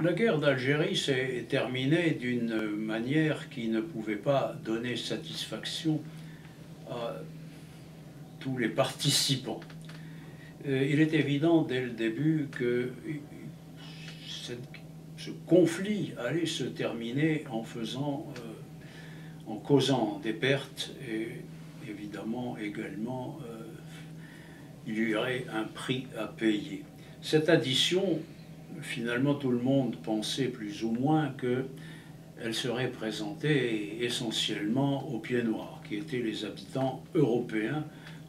La guerre d'Algérie s'est terminée d'une manière qui ne pouvait pas donner satisfaction à tous les participants. Il est évident dès le début que ce conflit allait se terminer en causant des pertes et évidemment également il y aurait un prix à payer. Cette addition, finalement tout le monde pensait plus ou moins qu'elle serait présentée essentiellement aux pieds noirs, qui étaient les habitants européens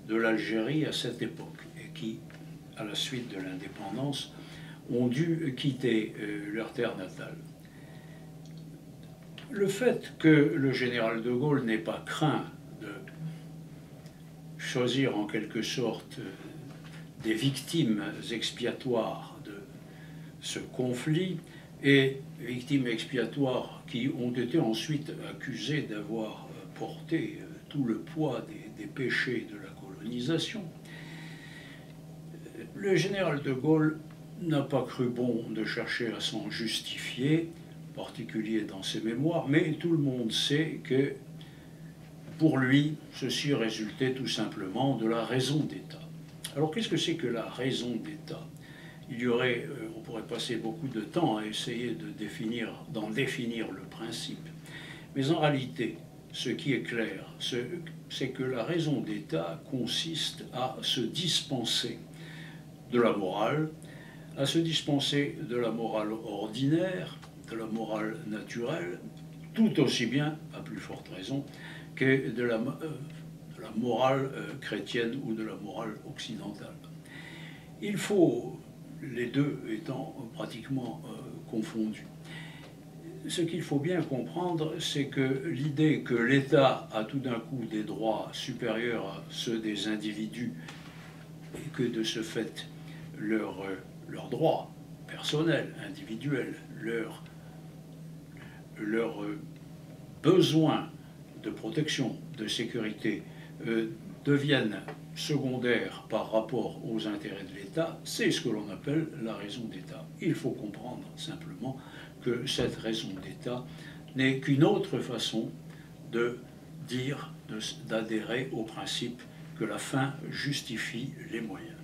de l'Algérie à cette époque, et qui, à la suite de l'indépendance, ont dû quitter leur terre natale. Le fait que le général de Gaulle n'ait pas craint de choisir en quelque sorte des victimes expiatoires de ce conflit, et victimes expiatoires qui ont été ensuite accusées d'avoir porté tout le poids des péchés de la colonisation, le général de Gaulle n'a pas cru bon de chercher à s'en justifier, en particulier dans ses mémoires, mais tout le monde sait que pour lui, ceci résultait tout simplement de la raison d'État. Alors qu'est-ce que c'est que la raison d'État? On pourrait passer beaucoup de temps à essayer d'en définir le principe. Mais en réalité, ce qui est clair, c'est que la raison d'État consiste à se dispenser de la morale, à se dispenser de la morale ordinaire, de la morale naturelle, tout aussi bien, à plus forte raison, que de la morale chrétienne ou de la morale occidentale. Il faut, les deux étant pratiquement confondus. Ce qu'il faut bien comprendre, c'est que l'idée que l'État a tout d'un coup des droits supérieurs à ceux des individus et que de ce fait leurs droits personnels, individuels, leurs besoins de protection, de sécurité deviennent secondaires par rapport aux intérêts de l'État, c'est ce que l'on appelle la raison d'État. Il faut comprendre simplement que cette raison d'État n'est qu'une autre façon d'adhérer au principe que la fin justifie les moyens.